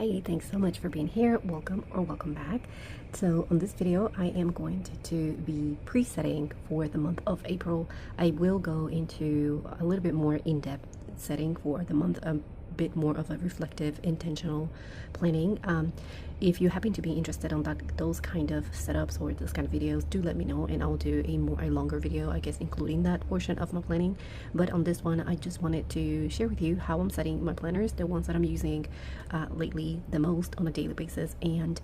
Hi, thanks so much for being here. Welcome or welcome back. So on this video, I am going to be presetting for the month of April. I will go into a little bit more in-depth setting for the month, a bit more of a reflective, intentional planning. If you happen to be interested on those kind of setups or those kind of videos, do let me know and I'll do a longer video, I guess, including that portion of my planning. But on this one, I just wanted to share with you how I'm setting my planners, the ones that I'm using lately the most on a daily basis, and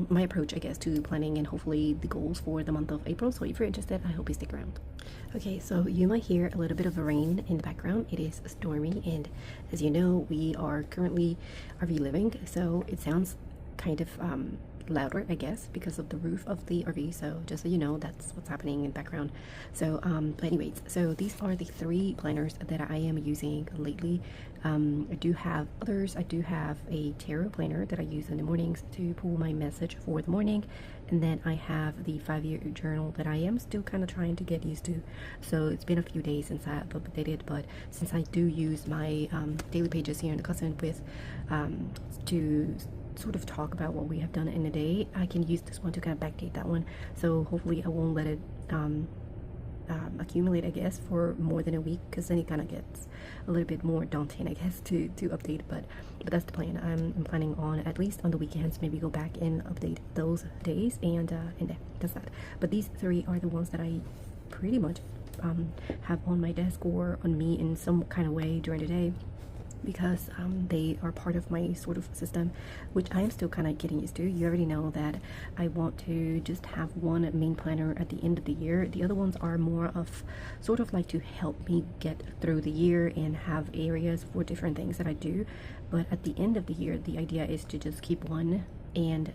my approach, I guess, to planning and hopefully the goals for the month of April. So if you're interested, I hope you stick around. Okay, so you might hear a little bit of rain in the background. It is stormy, and as you know, we are currently RV living, so it sounds kind of louder, I guess, because of the roof of the RV. So just so you know, that's what's happening in the background. So but anyways, so these are the 3 planners that I am using lately. I do have others. I do have a tarot planner that I use in the mornings to pull my message for the morning, and then I have the 5-year journal that I am still kind of trying to get used to. So it's been a few days since I updated, but since I do use my daily pages here in the cousin with to sort of talk about what we have done in a day, I can use this one to kind of backdate that one. So hopefully I won't let it accumulate, I guess, for more than a week, because then it kind of gets a little bit more daunting, I guess, to update. But that's the plan. I'm planning on, at least on the weekends, maybe go back and update those days, and that's that. But these 3 are the ones that I pretty much have on my desk or on me in some kind of way during the day, because they are part of my sort of system, which I am still kind of getting used to. You already know that I want to just have one main planner at the end of the year. The other ones are more of sort of like to help me get through the year and have areas for different things that I do. But at the end of the year, the idea is to just keep one, and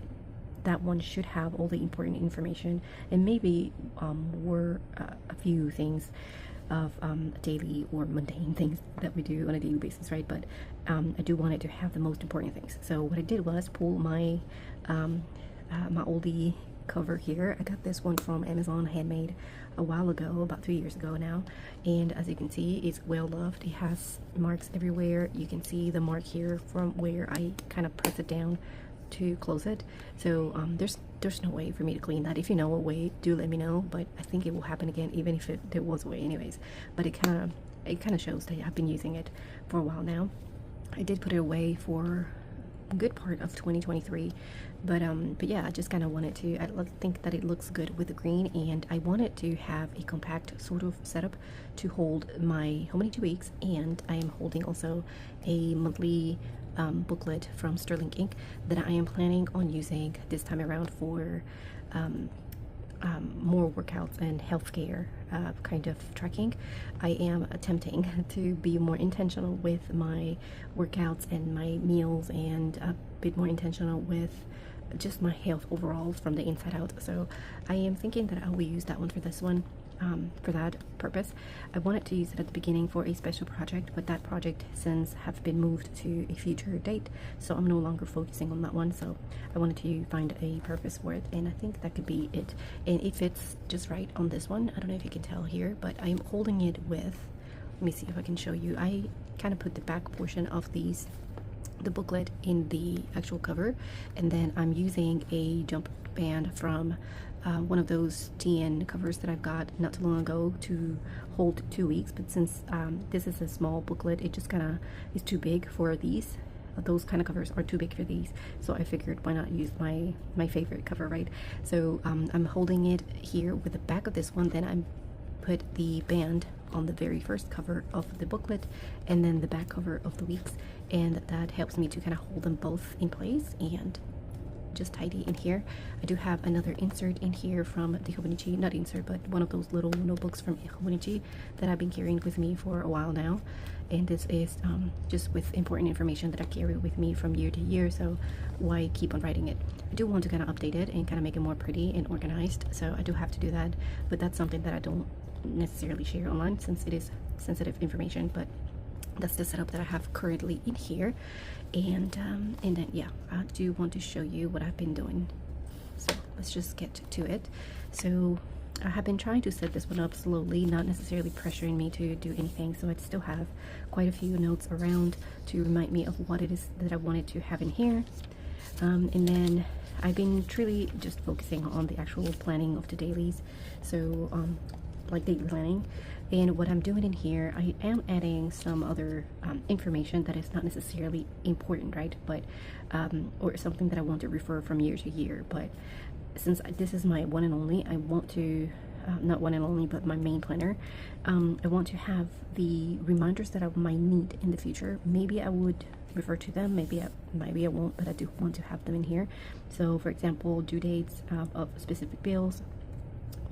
that one should have all the important information and maybe a few things of daily or mundane things that we do on a daily basis, right? But I do want it to have the most important things. So what I did was pull my my oldie cover here. I got this one from Amazon, handmade a while ago, about 3 years ago now, and as you can see, it's well loved. It has marks everywhere. You can see the mark here from where I kind of press it down to close it. So there's no way for me to clean that. If you know a way, do let me know, but I think it will happen again even if there was a way anyways. But it kind of shows that I've been using it for a while now. I did put it away for a good part of 2023, but yeah, I just kind of wanted to, I think that it looks good with the green, and I wanted to have a compact sort of setup to hold my Hobonichi Weeks, and I am holding also a monthly booklet from Sterling Ink that I am planning on using this time around for more workouts and healthcare kind of tracking. I am attempting to be more intentional with my workouts and my meals, and a bit more intentional with just my health overall from the inside out. So I am thinking that I will use that one for this one. For that purpose, I wanted to use it at the beginning for a special project, but that project since have been moved to a future date, so I'm no longer focusing on that one. So I wanted to find a purpose for it, and I think that could be it, and it fits just right on this one. I don't know if you can tell here, but I'm holding it with, let me see if I can show you. I kind of put the back portion of the booklet in the actual cover, and then I'm using a jump band from one of those TN covers that I've got not too long ago to hold 2 weeks. But since this is a small booklet, it just kind of is too big for these. Those kind of covers are too big for these, so I figured why not use my favorite cover, right? So I'm holding it here with the back of this one, then I put the band on the very first cover of the booklet, and then the back cover of the weeks, and that helps me to kind of hold them both in place and just tidy in here. I do have another insert in here from the Hobonichi, not insert, but one of those little notebooks from Hobonichi that I've been carrying with me for a while now, and this is just with important information that I carry with me from year to year, so why keep on writing it? I do want to kind of update it and kind of make it more pretty and organized, so I do have to do that, but that's something that I don't necessarily share online since it is sensitive information. But that's the setup that I have currently in here, and then yeah, I do want to show you what I've been doing. So let's just get to it. So I have been trying to set this one up slowly, not necessarily pressuring me to do anything, so I still have quite a few notes around to remind me of what it is that I wanted to have in here. And then I've been truly just focusing on the actual planning of the dailies, so like daily planning. And what I'm doing in here, I am adding some other information that is not necessarily important, right? But or something that I want to refer from year to year. But since this is my one and only, I want to not one and only, but my main planner. I want to have the reminders that I might need in the future. Maybe I would refer to them, maybe I won't, but I do want to have them in here. So for example, due dates of specific bills,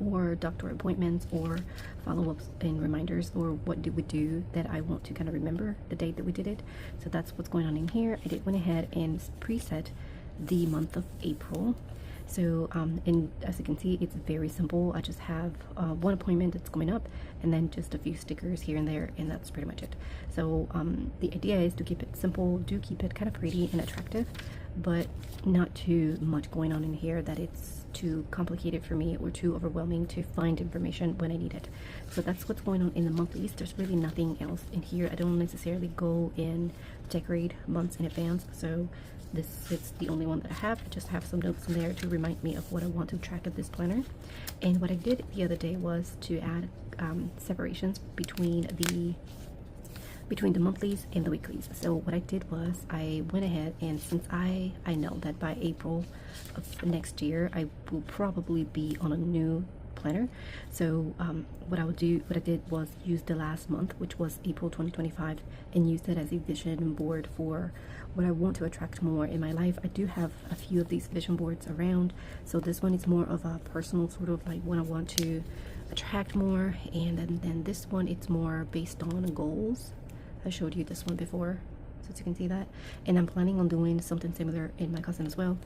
or doctor appointments, or follow-ups and reminders, or what did we do that I want to kind of remember the date that we did it. So that's what's going on in here. I went ahead and preset the month of April. So and as you can see, it's very simple. I just have one appointment that's coming up, and then just a few stickers here and there, and that's pretty much it. So the idea is to keep it simple, do keep it kind of pretty and attractive, but not too much going on in here that it's too complicated for me or too overwhelming to find information when I need it. So that's what's going on in the monthlies. There's really nothing else in here. I don't necessarily go and decorate months in advance, so this is the only one that I have. I just have some notes in there to remind me of what I want to track of this planner. And what I did the other day was to add separations between the monthlies and the weeklies. So what I did was I went ahead, and since I know that by April of next year I will probably be on a new planner, so what I did was use the last month, which was April 2025, and use it as a vision board for what I want to attract more in my life. I do have a few of these vision boards around, so this one is more of a personal sort of like what I want to attract more, and then this one, it's more based on goals. I showed you this one before, so you can see that, and I'm planning on doing something similar in my cousin as well.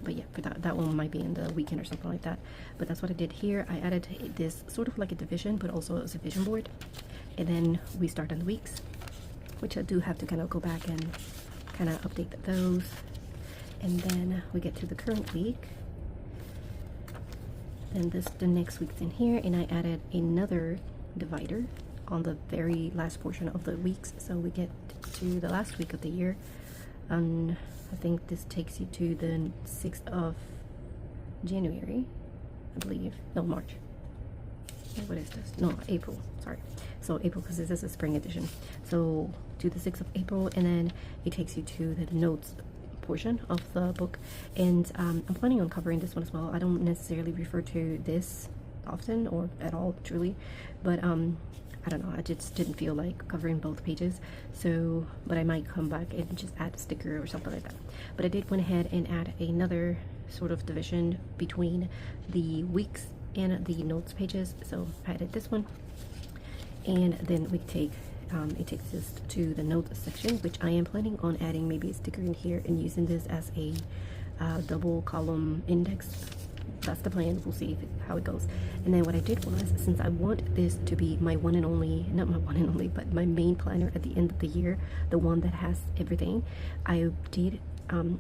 But yeah, for that one might be in the weekend or something like that. But that's what I did here. I added this sort of like a division, but also as a vision board. And then we start on the weeks, which I do have to kind of go back and kind of update those. And then we get to the current week. Then the next week's in here, and I added another divider on the very last portion of the weeks, so we get to the last week of the year. I think this takes you to the 6th of January, I believe. No, March. What is this? No, April. Sorry. So April, because this is a spring edition. So to the 6th of April, and then it takes you to the notes portion of the book. And I'm planning on covering this one as well. I don't necessarily refer to this often or at all, truly, but I don't know, I just didn't feel like covering both pages, so, but I might come back and just add a sticker or something like that. But I did went ahead and add another sort of division between the weeks and the notes pages. So I added this one, and then we take it takes us to the notes section, which I am planning on adding maybe a sticker in here and using this as a double column index. That's the plan. We'll see how it goes. And then what I did was, since I want this to be my one and only, not my one and only, but my main planner at the end of the year, the one that has everything, I did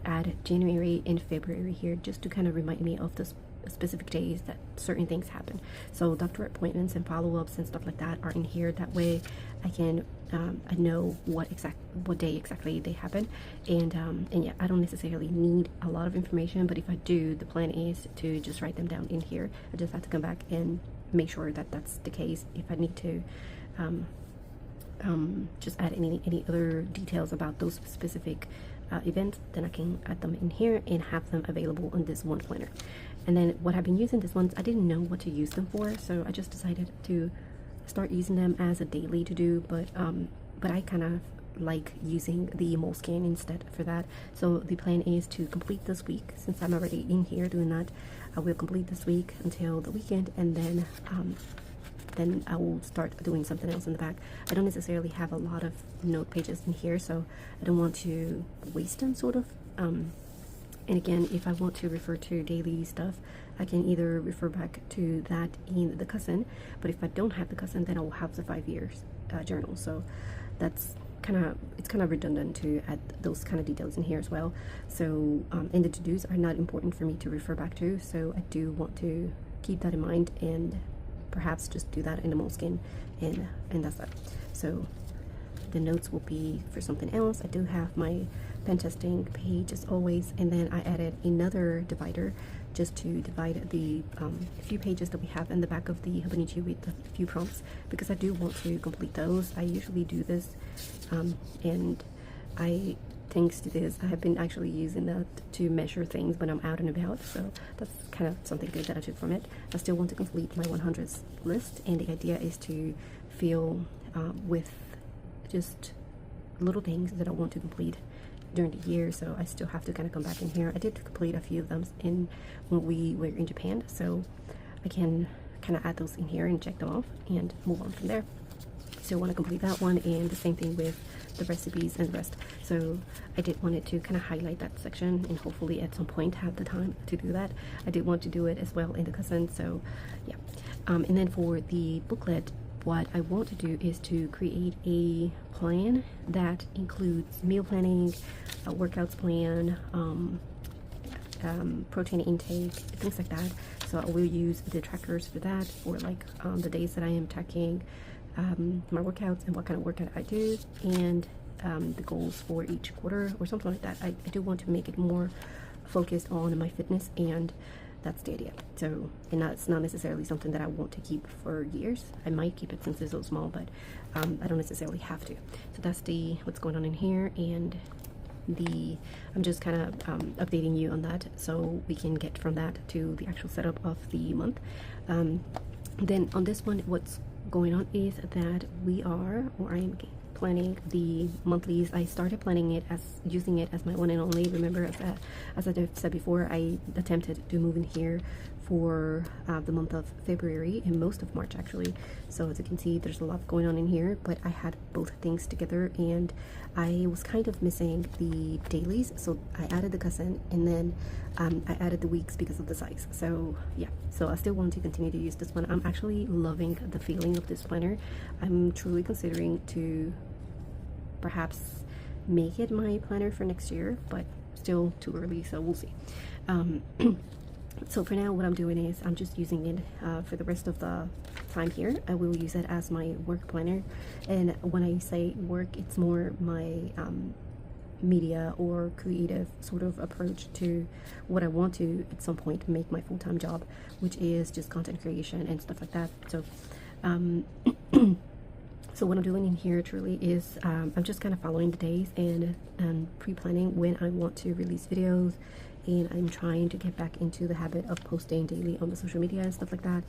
add January and February here, just to kind of remind me of the specific days that certain things happen. So doctor appointments and follow-ups and stuff like that are in here. That way I can I know what day exactly they happen, and yeah, I don't necessarily need a lot of information, but if I do, the plan is to just write them down in here. I just have to come back and make sure that that's the case. If I need to just add any other details about those specific events, then I can add them in here and have them available on this one planner. And then what I've been using these ones, I didn't know what to use them for, so I just decided to start using them as a daily to do, but I kind of like using the Moleskine instead for that. So the plan is to complete this week. Since I'm already in here doing that, I will complete this week until the weekend, and then I will start doing something else in the back. I don't necessarily have a lot of note pages in here, so I don't want to waste them, sort of. And again, if I want to refer to daily stuff, I can either refer back to that in the cousin, but if I don't have the cousin, then I will have the 5 years journal. So that's it's kind of redundant to add those kind of details in here as well. So and the to-dos are not important for me to refer back to, so I do want to keep that in mind and perhaps just do that in the moleskin, and that's that. So the notes will be for something else. I do have my pen testing page as always, and then I added another divider just to divide the few pages that we have in the back of the Hobonichi with a few prompts, because I do want to complete those. I usually do this, and thanks to this, I have been actually using that to measure things when I'm out and about, so that's kind of something good that I took from it. I still want to complete my 100s list, and the idea is to fill with just little things that I want to complete during the year, so I still have to kind of come back in here. I did complete a few of them when we were in Japan, so I can kind of add those in here and check them off and move on from there. Still want to complete that one, and the same thing with the recipes and the rest. So I did wanted to kind of highlight that section, and hopefully at some point have the time to do that. I did want to do it as well in the cousin, so yeah. And then for the booklet, what I want to do is to create a plan that includes meal planning, a workouts plan, protein intake, things like that. So I will use the trackers for that, for like the days that I am tracking my workouts and what kind of workout I do, and the goals for each quarter or something like that. I do want to make it more focused on my fitness, and that's the idea. So, and that's not necessarily something that I want to keep for years. I might keep it since it's so small, but I don't necessarily have to. So that's what's going on in here, and I'm just kind of updating you on that so we can get from that to the actual setup of the month. Then on this one, what's going on is that I am planning the monthlies. I started planning it using it as my one and only. Remember, as I said before, I attempted to move in here for the month of February and most of March actually. So as you can see, there's a lot going on in here, but I had both things together, and I was kind of missing the dailies, so I added the cousin, and then I added the weeks because of the size. So yeah, so I still want to continue to use this one. I'm actually loving the feeling of this planner. I'm truly considering to perhaps make it my planner for next year, but still too early, so we'll see. So for now, what I'm doing is I'm just using it for the rest of the time here. I will use it as my work planner, and when I say work, it's more my media or creative sort of approach to what I want to at some point make my full-time job, which is just content creation and stuff like that. So so what I'm doing in here truly is I'm just kind of following the days and pre-planning when I want to release videos, and I'm trying to get back into the habit of posting daily on the social media and stuff like that,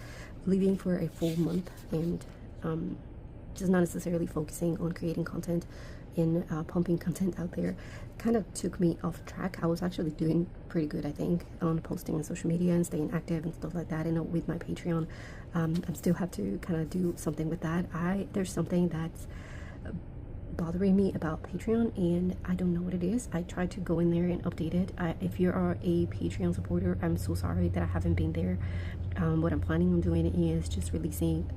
leaving for a full month, and just not necessarily focusing on creating content and pumping content out there. Kind of took me off track. I was actually doing pretty good, I think, on posting on social media and staying active and stuff like that, and with my Patreon. I still have to kind of do something with that. There's something that's bothering me about Patreon, and I don't know what it is. I tried to go in there and update it. If you are a Patreon supporter, I'm so sorry that I haven't been there. What I'm planning on doing is just releasing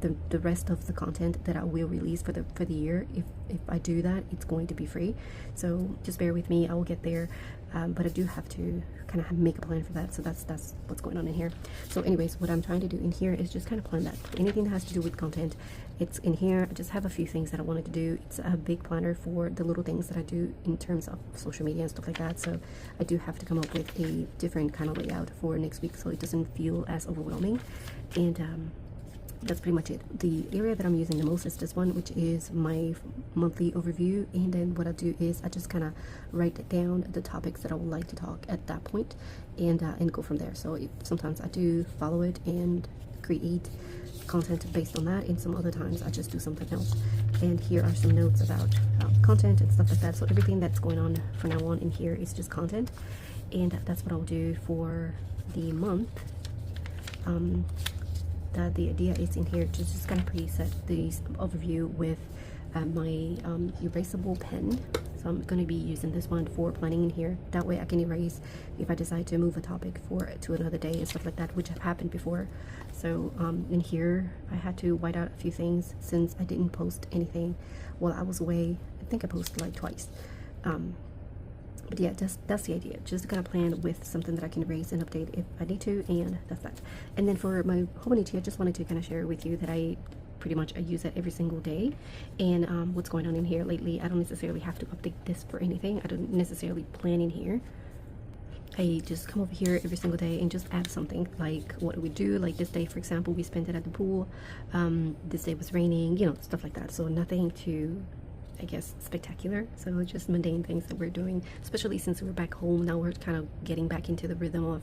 the rest of the content that I will release for the year. If I do that, it's going to be free, so just bear with me. I will get there, but I do have to kind of make a plan for that. So that's what's going on in here. So anyways, what I'm trying to do in here is just kind of plan that. Anything that has to do with content, it's in here. I just have a few things that I wanted to do. It's a big planner for the little things that I do in terms of social media and stuff like that, so I do have to come up with a different kind of layout for next week so it doesn't feel as overwhelming. And that's pretty much it. The area that I'm using the most is this one, which is my monthly overview, and then what I do is I just kind of write down the topics that I would like to talk at that point, and go from there. So sometimes I do follow it and create content based on that, and some other times I just do something else. And here are some notes about content and stuff like that. So everything that's going on from now on in here is just content, and that's what I'll do for the month. The idea is in here to just kind of preset the overview with my erasable pen. So I'm going to be using this one for planning in here. That way I can erase if I decide to move a topic to another day and stuff like that, which have happened before. So in here I had to white out a few things since I didn't post anything while I was away. I think I posted like twice. But yeah, that's the idea. Just kind of plan with something that I can erase and update if I need to, and that's that. And then for my Hobonichi, I just wanted to kind of share with you that I pretty much use it every single day. And what's going on in here lately, I don't necessarily have to update this for anything. I don't necessarily plan in here. I just come over here every single day and just add something, like what do we do, like this day for example we spent it at the pool, this day was raining, you know, stuff like that. So nothing too, I guess, spectacular. So just mundane things that we're doing, especially since we're back home now. We're kind of getting back into the rhythm of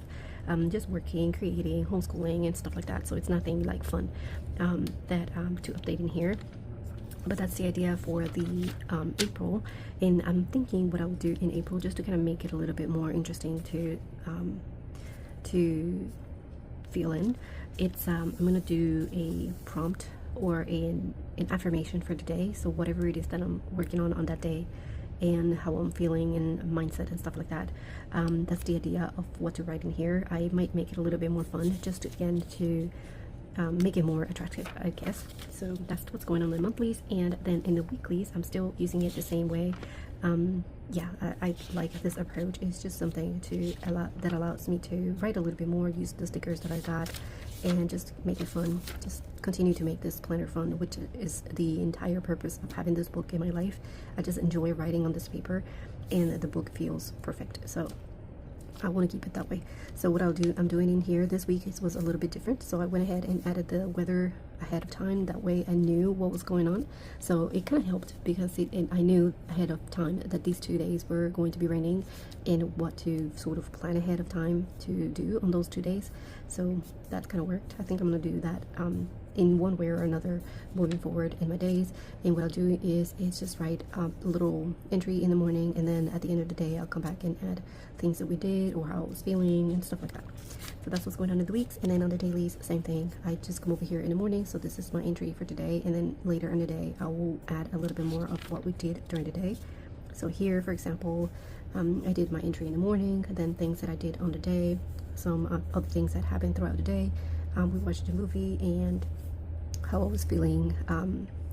just working, creating, homeschooling and stuff like that. So it's nothing like fun that to update in here. But that's the idea for the April, and I'm thinking what I will do in April just to kind of make it a little bit more interesting to fill in. It's I'm gonna do a prompt or an affirmation for today. So whatever it is that I'm working on that day and how I'm feeling and mindset and stuff like that. That's the idea of what to write in here. I might make it a little bit more fun, just again to make it more attractive, I guess. So that's what's going on in the monthlies. And then in the weeklies, I'm still using it the same way. Yeah, I like this approach. It's just something that allows me to write a little bit more, use the stickers that I got, and just make it fun. Just continue to make this planner fun, which is the entire purpose of having this book in my life. I just enjoy writing on this paper, and the book feels perfect. So I want to keep it that way. So what I'm doing in here this week was a little bit different. So I went ahead and added the weather ahead of time. That way I knew what was going on. So it kind of helped because I knew ahead of time that these 2 days were going to be raining and what to sort of plan ahead of time to do on those 2 days. So that kind of worked. I think I'm going to do that in one way or another moving forward in my days. And what I'll do is just write a little entry in the morning, and then at the end of the day I'll come back and add things that we did or how I was feeling and stuff like that. So that's what's going on in the weeks. And then on the dailies, same thing. I just come over here in the morning. So this is my entry for today, and then later in the day I will add a little bit more of what we did during the day. So here, for example, I did my entry in the morning, then things that I did on the day, some other things that happened throughout the day. We watched a movie, and how I was feeling.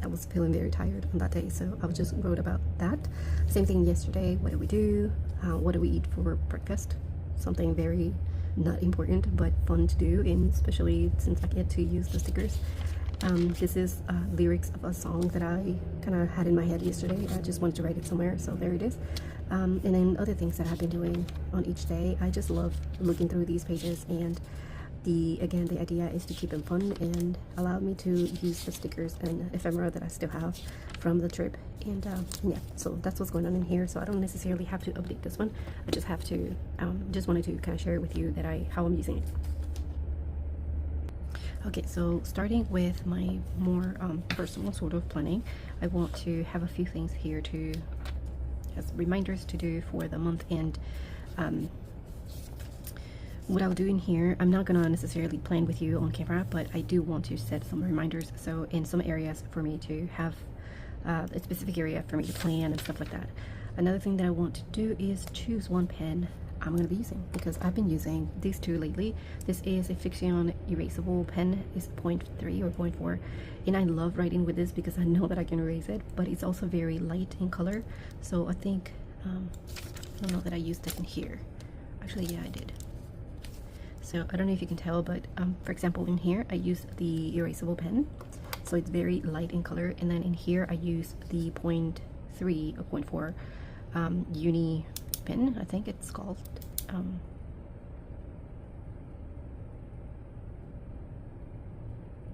I was feeling very tired on that day, so I just wrote about that. Same thing yesterday. What did we do? What did we eat for breakfast? Something very not important but fun to do, and especially since I get to use the stickers. This is lyrics of a song that I kind of had in my head yesterday. I just wanted to write it somewhere, so there it is. And then other things that I've been doing on each day. I just love looking through these pages, and the idea is to keep them fun and allow me to use the stickers and ephemera that I still have from the trip. And yeah, so that's what's going on in here. So I don't necessarily have to update this one. I just have to just wanted to kind of share with you that how I'm using it. Okay, so starting with my more personal sort of planning, I want to have a few things here as reminders to do for the month. And what I'll do in here, I'm not gonna necessarily plan with you on camera, but I do want to set some reminders. So in some areas for me to have a specific area for me to plan and stuff like that. Another thing that I want to do is choose one pen I'm going to be using, because I've been using these two lately. This is a Fiction erasable pen. It's 0.3 or 0.4, and I love writing with this because I know that I can erase it, but it's also very light in color. So I think I don't know that I used it in here. Actually, yeah, I did. So I don't know if you can tell, but for example in here I used the erasable pen, so it's very light in color. And then in here I use the 0.3 or 0.4 uni pen, I think it's called.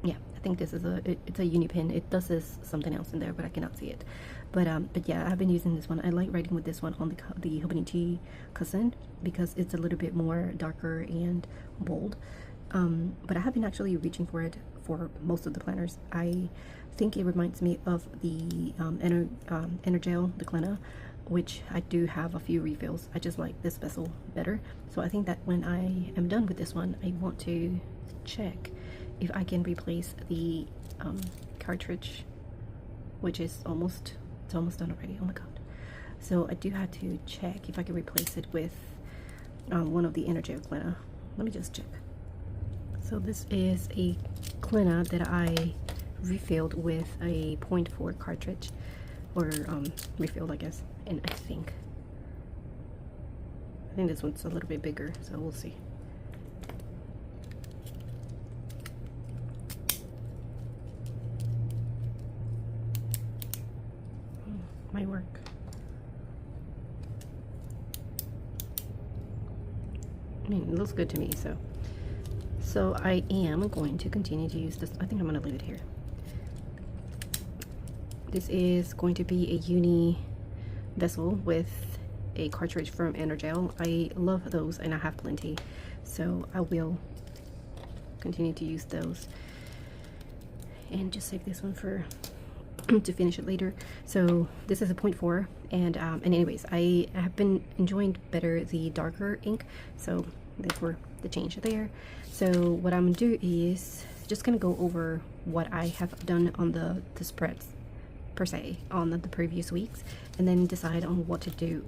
Yeah, I think this is it's a uni pen. It does this something else in there, but I cannot see it. But yeah, I've been using this one. I like writing with this one on the Hobonichi Cousin because it's a little bit more darker and bold. But I have been actually reaching for it for most of the planners. I think it reminds me of the Energel, the Glenna, which I do have a few refills. I just like this vessel better. So I think that when I am done with this one, I want to check if I can replace the cartridge, which is almost done already. Oh my god. So I do have to check if I can replace it with one of the Energel Glenna. Let me just check. So this is a Glenna that I refilled with a 0.4 cartridge, or refilled, I guess. And I think I think this one's a little bit bigger, so we'll see. Might work. I mean, it looks good to me, so I am going to continue to use this. I think I'm going to leave it here. This is going to be a uni vessel with a cartridge from Energel. I love those and I have plenty, so I will continue to use those and just save this one for to finish it later. So this is a 0.4, and anyways, I have been enjoying better the darker ink, so that's where the change there. So what I'm gonna do is just gonna go over what I have done on the spreads per se on the previous weeks, and then decide on what to do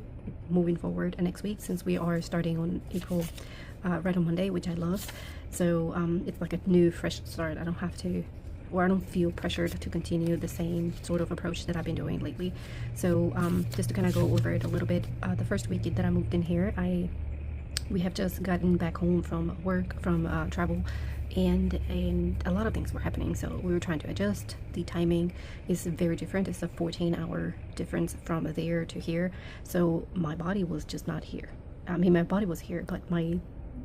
moving forward next week, since we are starting on April right on Monday, which I love. So it's like a new fresh start. I don't have to, or I don't feel pressured to continue the same sort of approach that I've been doing lately. So just to kind of go over it a little bit, the first week that I moved in here, we have just gotten back home from work, from travel, and a lot of things were happening, so we were trying to adjust. The timing is very different. It's a 14-hour difference from there to here, so my body was just not here. I mean, my body was here, but my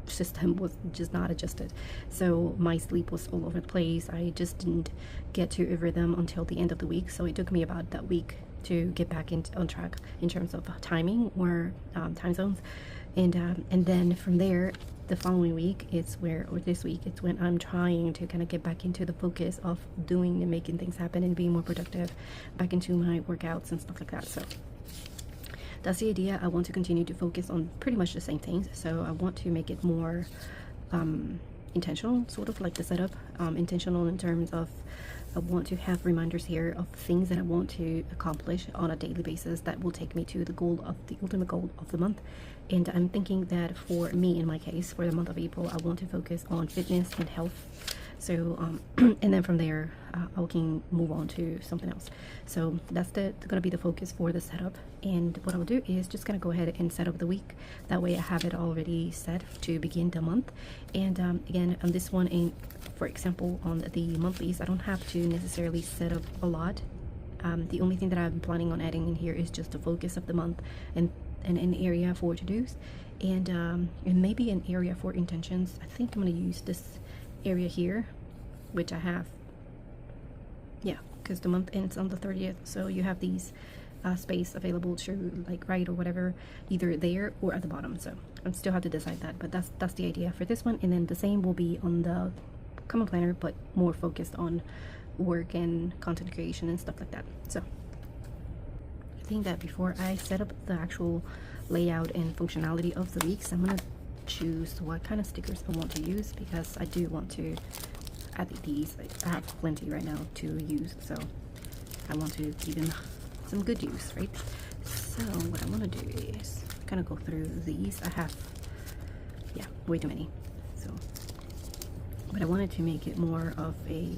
system was just not adjusted, so my sleep was all over the place. I just didn't get to a rhythm until the end of the week, so it took me about that week to get back on track in terms of timing or time zones, and then from there, the following week this week it's when I'm trying to kind of get back into the focus of doing and making things happen and being more productive, back into my workouts and stuff like that. So that's the idea. I want to continue to focus on pretty much the same things, so I want to make it more intentional, sort of like the setup, intentional in terms of I want to have reminders here of things that I want to accomplish on a daily basis that will take me to the ultimate goal of the month. And I'm thinking that for me, in my case, for the month of April, I want to focus on fitness and health. So and then from there I can move on to something else. So that's gonna be the focus for the setup. And what I'll do is just gonna go ahead and set up the week, that way I have it already set to begin the month. And again, on this one, for example, on the monthlies, I don't have to necessarily set up a lot. The only thing that I'm planning on adding in here is just the focus of the month, and an area for to-dos, and maybe an area for intentions. I think I'm going to use this area here, which I have, yeah, because the month ends on the 30th, so you have these space available to like write or whatever, either there or at the bottom. So I still have to decide that, but that's the idea for this one. And then the same will be on the common planner, but more focused on work and content creation and stuff like that. So I think that before I set up the actual layout and functionality of the weeks, I'm gonna choose what kind of stickers I want to use, because I do want to add these. I have plenty right now to use, so I want to give them some good use, right? So what I want to do is kind of go through these. I have, yeah, way too many. So, but I wanted to make it more of a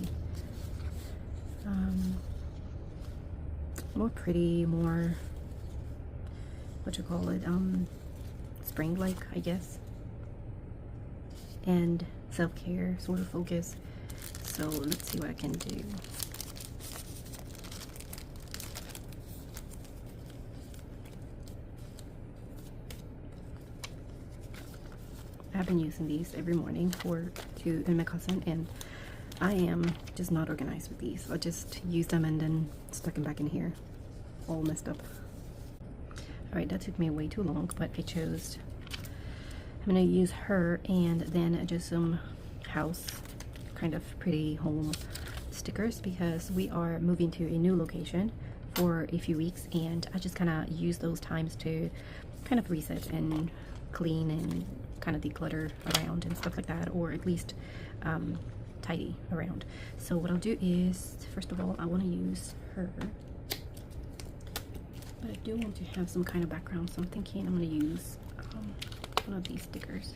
more pretty, more, what you call it, spring-like, I guess, and self-care sort of focus. So let's see what I can do. I've been using these every morning in my cousin, and I am just not organized with these. I just use them and then stuck them back in here, all messed up. Alright, that took me way too long, but I chose, I'm going to use her and then just some house, kind of pretty home stickers, because we are moving to a new location for a few weeks, and I just kind of use those times to kind of reset and clean and kind of declutter around and stuff like that, or at least tidy around. So what I'll do is, first of all, I want to use her, but I do want to have some kind of background, so I'm thinking I'm going to use one of these stickers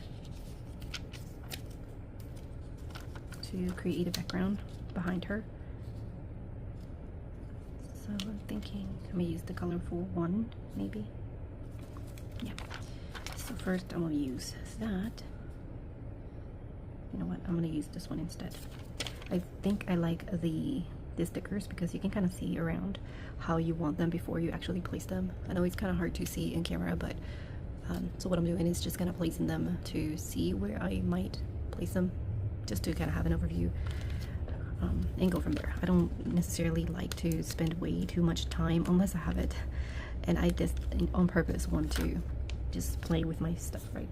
to create a background behind her. So I'm thinking I'm going to use the colorful one, maybe. Yeah. So first I'm gonna use that. You know what, I'm gonna use this one instead. I think I like the stickers because you can kind of see around how you want them before you actually place them. I know it's kind of hard to see in camera, but so what I'm doing is just kind of placing them to see where I might place them, just to kind of have an overview, and go from there. I don't necessarily like to spend way too much time unless I have it, and I just on purpose want to just play with my stuff, right?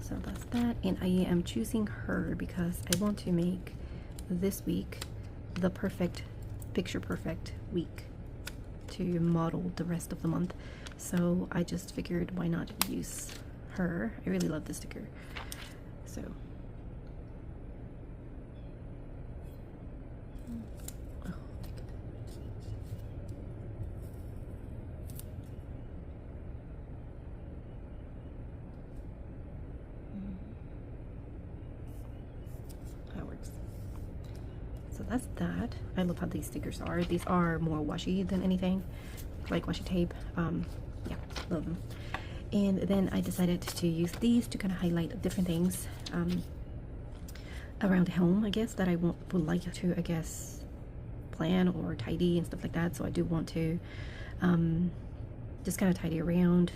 So that's that, and I am choosing her because I want to make this week the perfect, picture perfect week to model the rest of the month. So I just figured why not use her. I really love this sticker. So so that's that. I love how these stickers are. These are more washi than anything, like washi tape. Yeah, love them. And then I decided to use these to kind of highlight different things around the home, I guess, that I would like to, I guess, plan or tidy and stuff like that. So I do want to just kind of tidy around,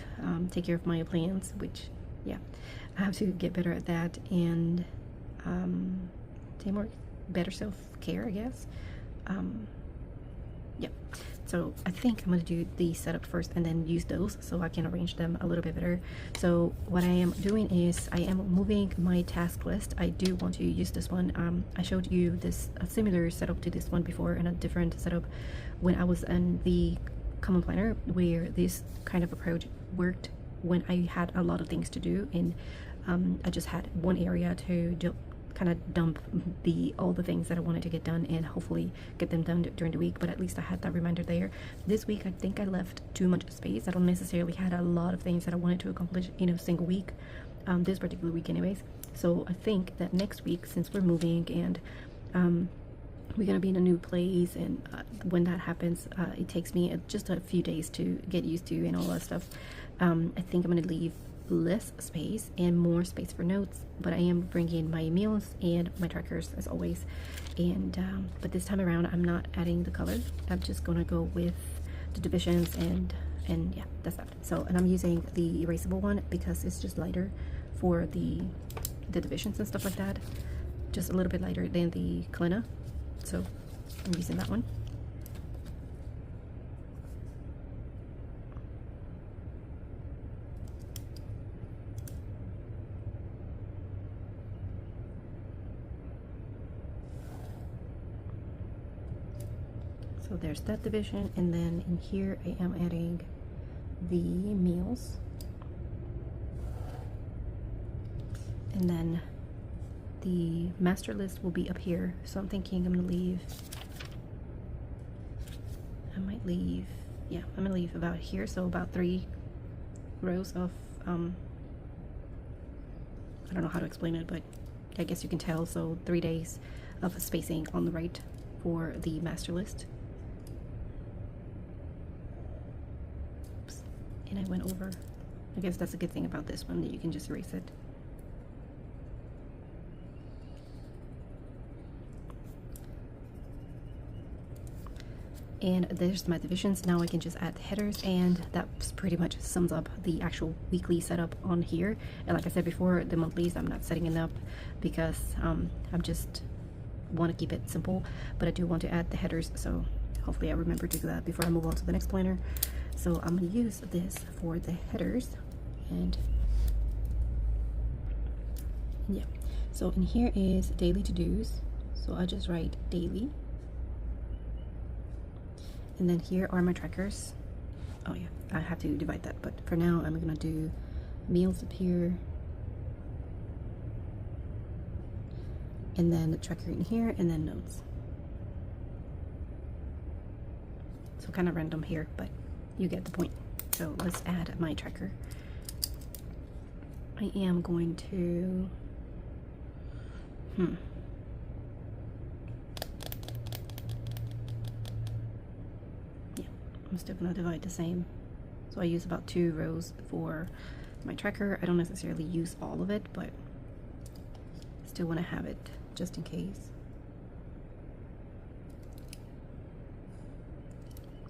take care of my plants, which, yeah, I have to get better at that, and take more better self-care, I guess. Yeah, so I think I'm gonna do the setup first and then use those so I can arrange them a little bit better. So what I am doing is I am moving my task list. I do want to use this one. I showed you this a similar setup to this one before, and a different setup when I was in the common planner, where this kind of approach worked when I had a lot of things to do, and I just had one area to kind of dump all the things that I wanted to get done and hopefully get them done during the week. But at least I had that reminder there. This week I think I left too much space. I don't necessarily had a lot of things that I wanted to accomplish in a single week, this particular week anyways. So I think that next week, since we're moving and we're gonna be in a new place, and when that happens, it takes me just a few days to get used to and all that stuff. I think I'm gonna leave less space and more space for notes, but I am bringing my meals and my trackers as always. And but this time around I'm not adding the color. I'm just gonna go with the divisions, and yeah, that's that. So, and I'm using the erasable one because it's just lighter for the divisions and stuff like that, just a little bit lighter than the Kalina, so I'm using that one. So there's that division, and then in here I am adding the meals, and then the master list will be up here. So I'm thinking I'm gonna leave, yeah, I'm gonna leave about here, so about 3 rows of I don't know how to explain it, but I guess you can tell. So 3 days of spacing on the right for the master list. And I went over. I guess that's a good thing about this one, that you can just erase it. And there's my divisions. Now I can just add the headers, and that pretty much sums up the actual weekly setup on here. And like I said before, the monthlies I'm not setting it up because I'm just want to keep it simple, but I do want to add the headers, so hopefully I remember to do that before I move on to the next planner. So I'm going to use this for the headers, and yeah, so in here is daily to-dos, so I just write daily, and then here are my trackers. Oh yeah, I have to divide that, but for now I'm going to do meals up here, and then the tracker in here, and then notes. So kind of random here, but you get the point. So let's add my tracker. I am going to yeah, I'm still gonna divide the same. So I use about 2 rows for my tracker. I don't necessarily use all of it, but still want to have it just in case.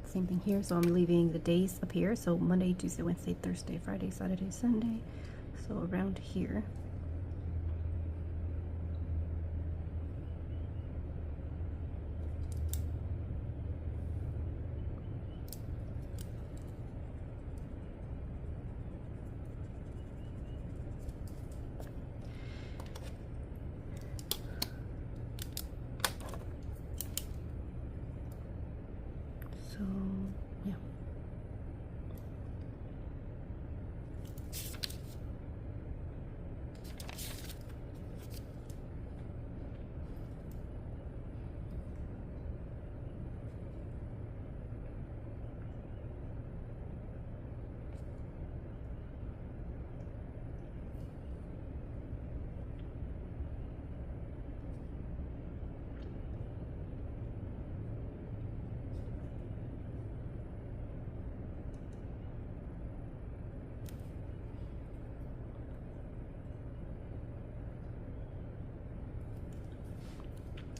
Same thing here. So I'm leaving the days up here. So Monday, Tuesday, Wednesday, Thursday, Friday, Saturday, Sunday. So around here. So, yeah.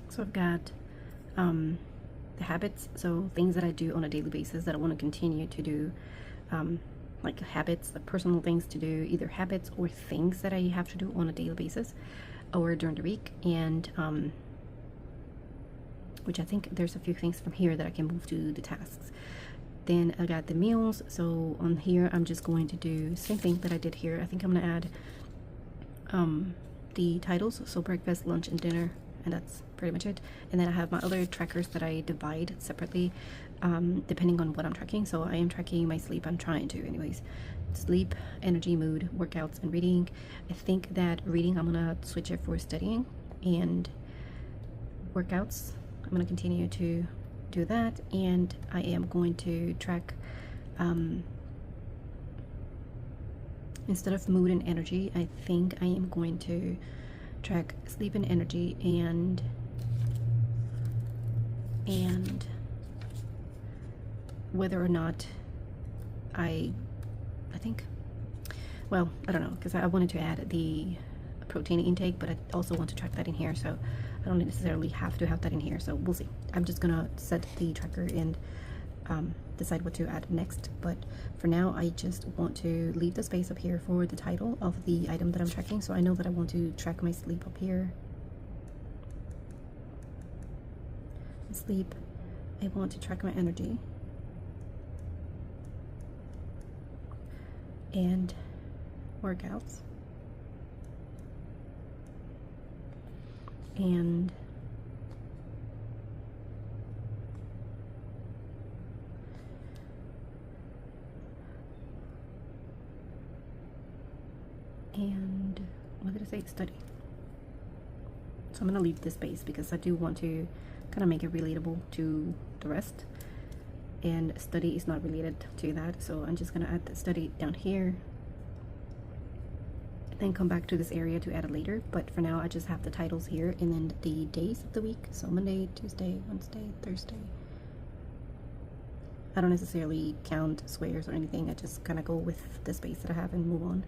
So I've got the habits, so things that I do on a daily basis that I want to continue to do, like habits, like personal things to do, either habits or things that I have to do on a daily basis or during the week, and which I think there's a few things from here that I can move to the tasks. Then I got the meals, so on here I'm just going to do same thing that I did here. I think I'm gonna add the titles, so breakfast, lunch, and dinner, and that's pretty much it. And then I have my other trackers that I divide separately depending on what I'm tracking. So I am tracking my sleep. I'm trying to anyways. Sleep, energy, mood, workouts, and reading. I think that reading I'm gonna switch it for studying, and workouts I'm gonna continue to do that, and I am going to track instead of mood and energy, I think I am going to track sleep and energy, and whether or not I think, well, I don't know, because I wanted to add the protein intake, but I also want to track that in here, so I don't necessarily have to have that in here, so we'll see. I'm just gonna set the tracker and decide what to add next, but for now I just want to leave the space up here for the title of the item that I'm tracking. So I know that I want to track my sleep up here. Sleep. I want to track my energy and workouts and what did I say? Study. So I'm gonna leave this space because I do want to kind of make it relatable to the rest, and study is not related to that, so I'm just gonna add the study down here and then come back to this area to add it later. But for now I just have the titles here and then the days of the week, so Monday, Tuesday, Wednesday, Thursday. I don't necessarily count squares or anything, I just kind of go with the space that I have and move on.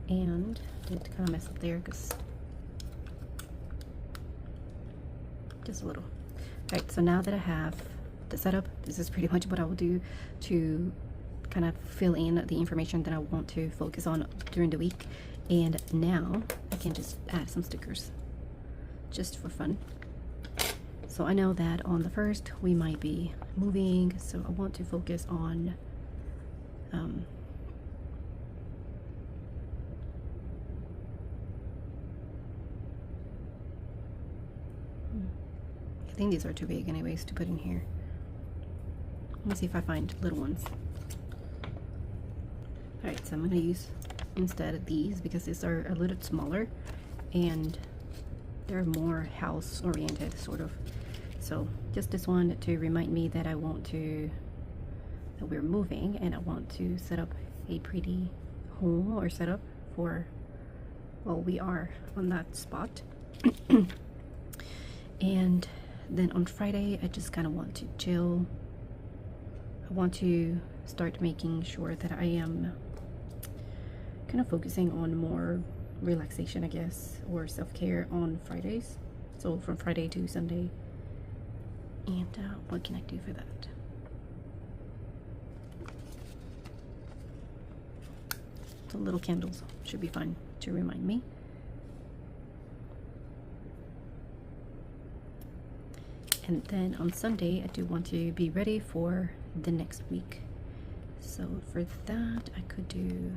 And did kind of mess up there because just a little. Alright, so now that I have the setup, this is pretty much what I will do to kind of fill in the information that I want to focus on during the week. And now I can just add some stickers just for fun. So I know that on the first we might be moving, so I want to focus on I think these are too big anyways to put in here. Let me see if I find little ones. Alright, so I'm going to use instead these because these are a little smaller and they're more house oriented sort of. So just this one to remind me that that we're moving and I want to set up a pretty home or setup for, well, we are on that spot. And then on Friday I just kind of want to chill. I want to start making sure that I am kind of focusing on more relaxation, I guess, or self-care on Fridays. So from Friday to Sunday. And what can I do for that? The little candles should be fine to remind me. And then on Sunday I do want to be ready for the next week. So for that I could do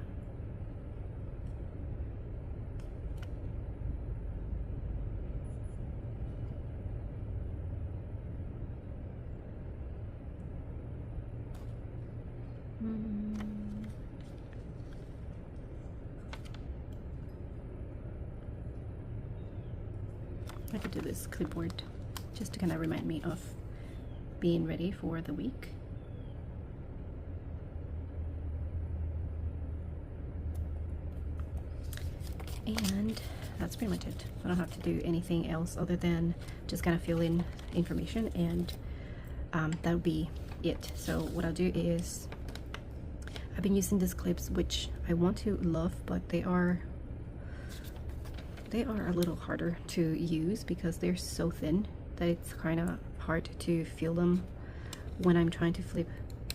I could do this clipboard just to kind of remind me of being ready for the week. And that's pretty much it. I don't have to do anything else other than just kind of fill in information, and that would be it. So what I'll do is, I've been using these clips, which I want to love, but they are a little harder to use because they're so thin that it's kind of hard to feel them when I'm trying to flip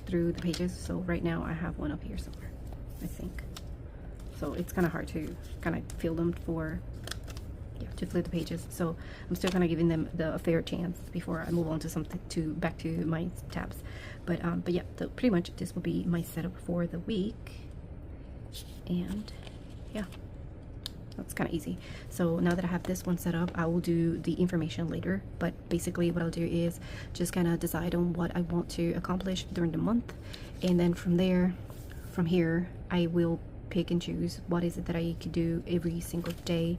through the pages. So right now I have one up here somewhere, I think. So it's kind of hard to kind of feel them to flip the pages. So I'm still kind of giving them a fair chance before I move on to something back to my tabs. But yeah, so pretty much this will be my setup for the week. And yeah, that's kind of easy. So now that I have this one set up, I will do the information later. But basically what I'll do is just kind of decide on what I want to accomplish during the month, and then from here I will pick and choose what is it that I could do every single day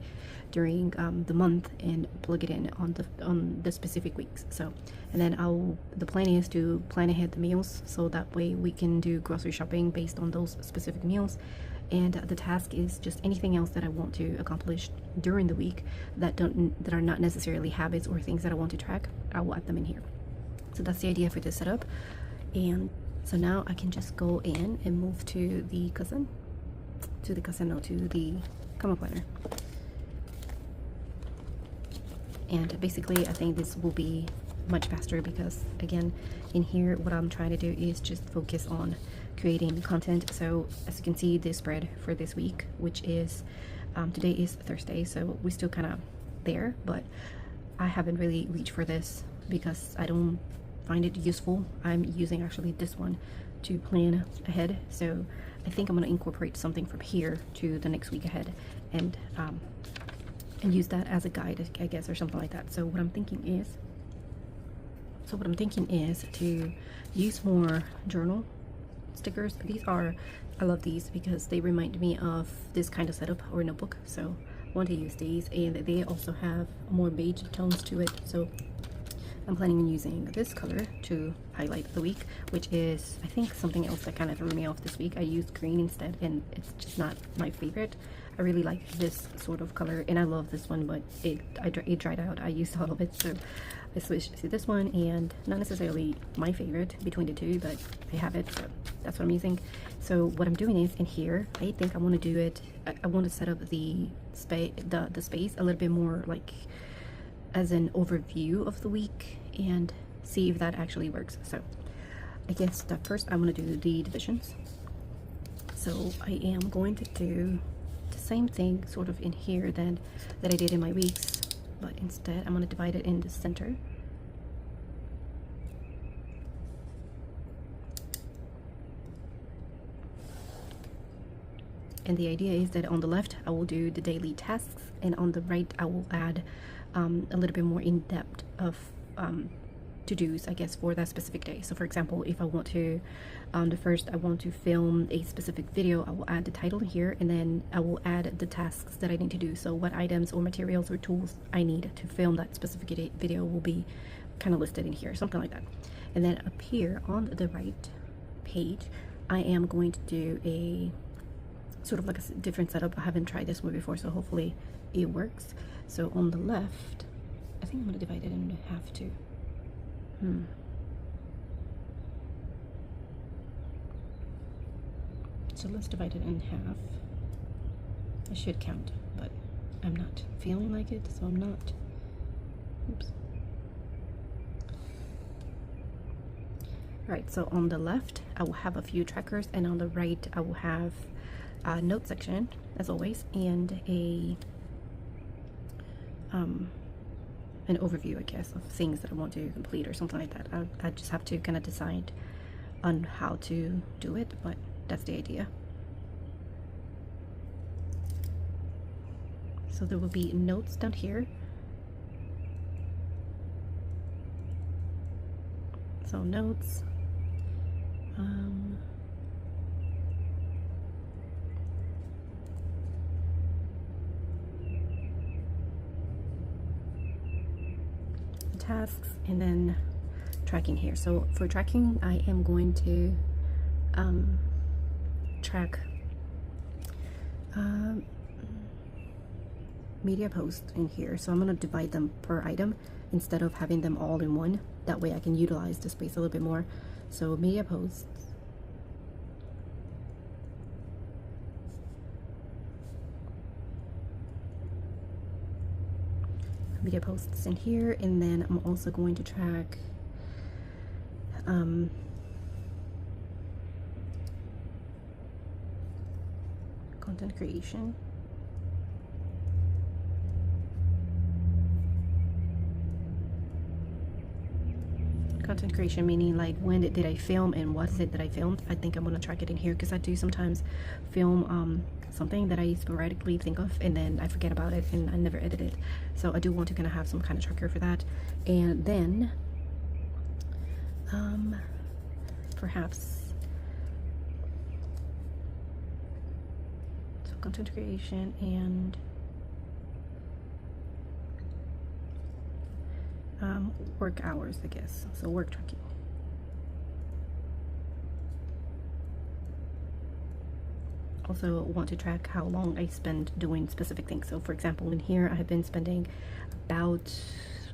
during the month and plug it in on the specific weeks. So, and then the plan is to plan ahead the meals, so that way we can do grocery shopping based on those specific meals. And the task is just anything else that I want to accomplish during the week that are not necessarily habits or things that I want to track. I will add them in here. So that's the idea for this setup. And so now I can just go in and move to the common planner. And basically I think this will be much faster because, again, in here what I'm trying to do is just focus on creating content. So as you can see, this spread for this week, which is today is Thursday, so we're still kind of there, but I haven't really reached for this because I don't find it useful. I'm using actually this one to plan ahead. So I think I'm going to incorporate something from here to the next week ahead, and use that as a guide, I guess, or something like that. So what I'm thinking is to use more journal stickers. I love these because they remind me of this kind of setup or notebook. So I want to use these, and they also have more beige tones to it. So I'm planning on using this color to highlight the week, which is, I think, something else that kind of threw me off this week. I used green instead, and it's just not my favorite. I really like this sort of color, and I love this one, but it dried out. I used all of it, so I switched to this one, and not necessarily my favorite between the two, but I have it, so that's what I'm using. So what I'm doing is, in here, I think I want to do it, I want to set up the space a little bit more like as an overview of the week and see if that actually works. So I guess that first I'm going to do the divisions. So I am going to do the same thing sort of in here that I did in my weeks, but instead I'm going to divide it in the center. And the idea is that on the left I will do the daily tasks, and on the right I will add a little bit more in depth of to-dos, I guess, for that specific day. So for example, if I want to the first I want to film a specific video, I will add the title here, and then I will add the tasks that I need to do. So what items or materials or tools I need to film that specific video will be kind of listed in here, something like that. And then up here on the right page, I am going to do a sort of like a different setup. I haven't tried this one before, so hopefully it works. So on the left, I think I'm going to divide it in half too. So let's divide it in half. I should count, but I'm not feeling like it, so I'm not. Oops. Alright, so on the left, I will have a few trackers, and on the right, I will have a note section, as always, and an overview, I guess, of things that I want to complete or something like that. I just have to kind of decide on how to do it, but that's the idea. So there will be notes down here. So notes. Tasks, and then tracking here. So for tracking, I am going to track media posts in here. So I'm going to divide them per item instead of having them all in one. That way I can utilize the space a little bit more. So media posts, in here, and then I'm also going to track content creation, meaning like when did I film and what is it that I filmed. I think I'm going to track it in here because I do sometimes film something that I sporadically think of and then I forget about it and I never edit it. So I do want to kind of have some kind of tracker for that. And then perhaps so content creation and work hours, I guess. So work tracking. Also want to track how long I spend doing specific things. So for example, in here I have been spending about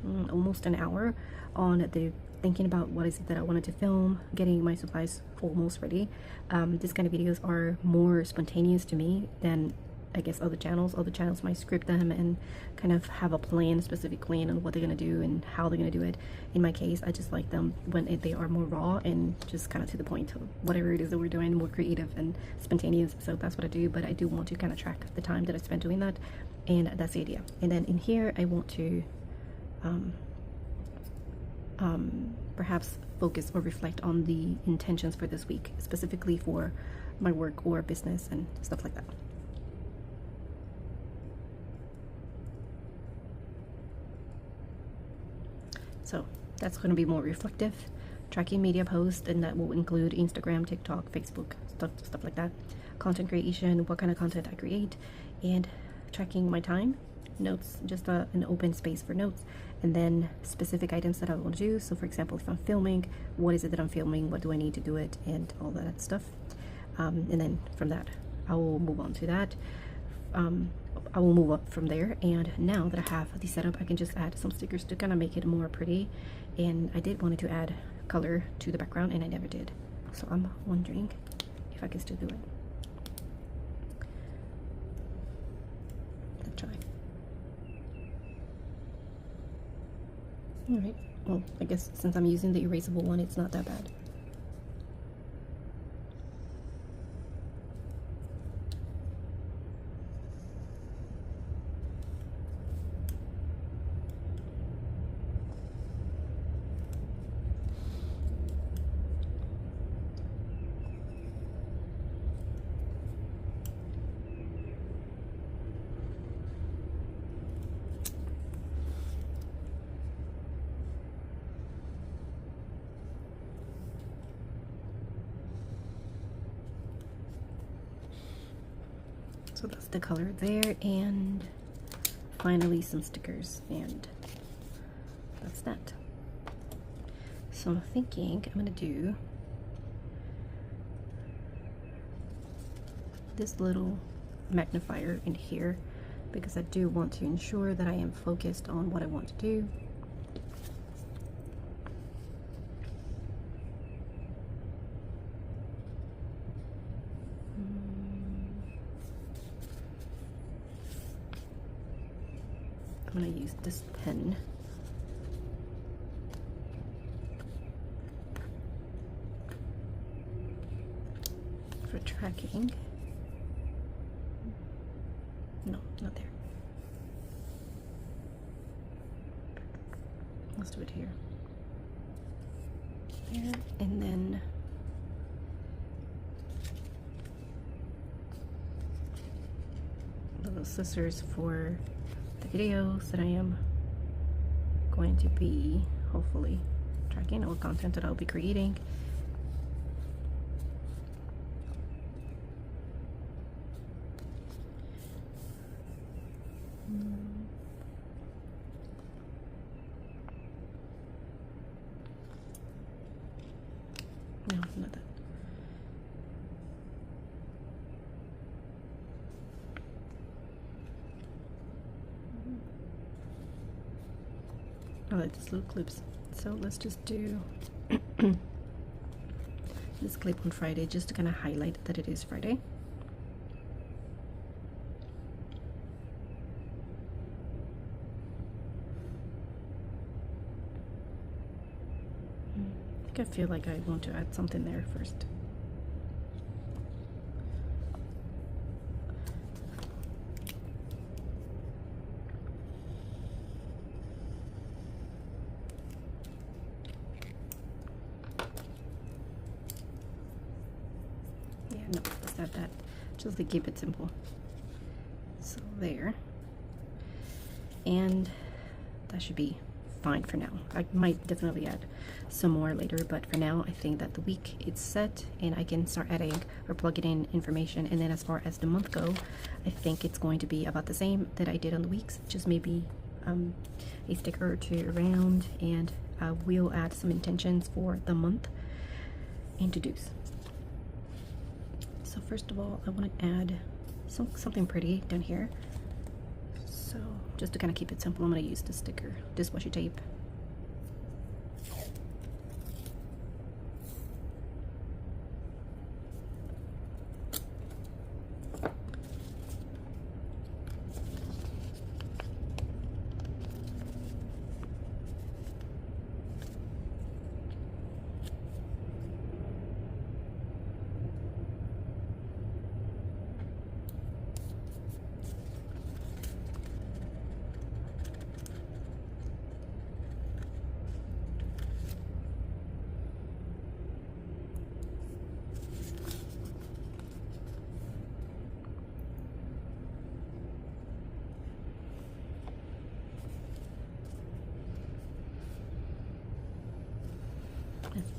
almost an hour on the thinking about what is it that I wanted to film, getting my supplies almost ready. This kind of videos are more spontaneous to me than I guess other channels might script them and kind of have a plan, specific plan on what they're gonna do and how they're gonna do it. In my case, I just like them when they are more raw and just kind of to the point of whatever it is that we're doing, more creative and spontaneous. So that's what I do, but I do want to kind of track the time that I spend doing that, and that's the idea. And then in here I want to perhaps focus or reflect on the intentions for this week, specifically for my work or business and stuff like that. So that's going to be more reflective, tracking media posts, and that will include Instagram, TikTok, Facebook, stuff like that. Content creation, what kind of content I create, and tracking my time. Notes, just an open space for notes, and then specific items that I want to do. So for example, if I'm filming, what is it that I'm filming, what do I need to do it, and all that stuff. And then from that, I will move on to that. I will move up from there, and now that I have the setup, I can just add some stickers to kind of make it more pretty. And I did wanted to add color to the background, and I never did. So I'm wondering if I can still do it. Let's try. Alright, well, I guess since I'm using the erasable one, it's not that bad. So that's the color there, and finally some stickers, and that's that. So I'm thinking I'm gonna do this little magnifier in here because I do want to ensure that I am focused on what I want to do. I'm gonna use this pen. For tracking. No, not there. Let's do it here. There, and then little scissors for the videos that I am going to be hopefully tracking, all content that I'll be creating. No, not that. I like these little clips. So let's just do this clip on Friday just to kind of highlight that it is Friday. I feel like I want to add something there first. Yeah, no, let's add that just to keep it simple. So there. And that should be fine for now. I might definitely add some more later, but for now I think that the week it's set and I can start adding or plugging in information. And then as far as the month go, I think it's going to be about the same that I did on the weeks, just maybe a sticker or two around, and we'll add some intentions for the month and to-dos. So first of all, I want to add something pretty down here. So just to kind of keep it simple, I'm going to use this sticker, this washi tape.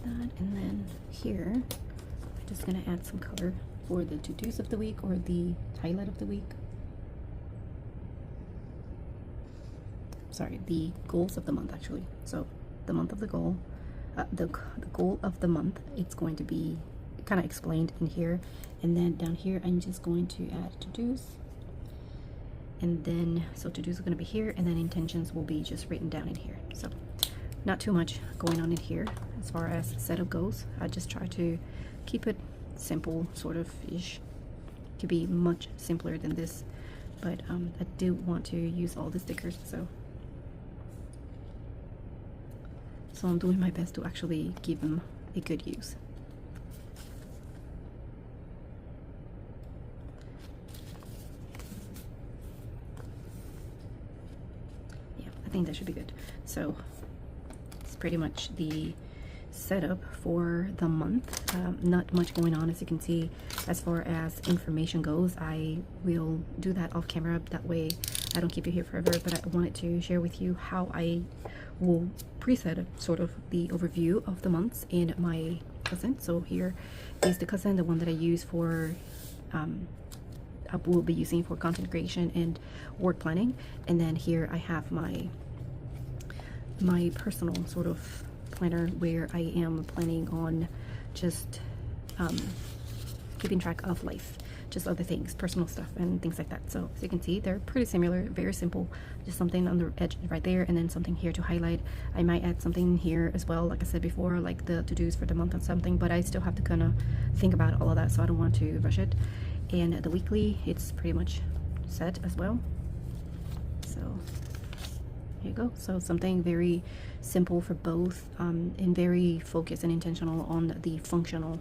That, and then here I'm just gonna add some color for the to-dos of the week, or the highlight of the week. Sorry, the goals of the month actually. So the month of the goal, the goal of the month, it's going to be kind of explained in here, and then down here I'm just going to add to-dos, and then so to-dos are going to be here, and then intentions will be just written down in here. So not too much going on in here as far as setup goes. I just try to keep it simple, sort of ish. Could be much simpler than this, but I do want to use all the stickers, so I'm doing my best to actually give them a good use. Yeah, I think that should be good. So pretty much the setup for the month. Not much going on, as you can see. As far as information goes, I will do that off camera, that way I don't keep you here forever, but I wanted to share with you how I will preset sort of the overview of the months in my cousin. So here is the cousin, the one that I use for I will be using for content creation and work planning. And then here I have my personal sort of planner where I am planning on just keeping track of life, just other things, personal stuff and things like that. So as you can see, they're pretty similar, very simple, just something on the edge right there, and then something here to highlight. I might add something here as well, like I said before, like the to-dos for the month or something, but I still have to kind of think about all of that, so I don't want to rush it. And the weekly, it's pretty much set as well. So here you go. So something very simple for both, and very focused and intentional on the functional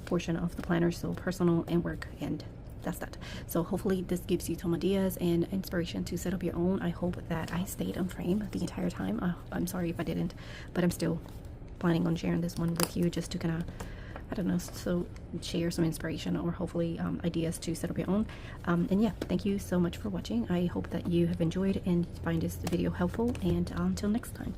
portion of the planner, so personal and work, and that's that. So hopefully this gives you some ideas and inspiration to set up your own. I hope that I stayed on frame the entire time. I'm sorry if I didn't, but I'm still planning on sharing this one with you, just to kind of, I don't know, so share some inspiration or hopefully ideas to set up your own. And yeah, thank you so much for watching. I hope that you have enjoyed and find this video helpful, and until next time.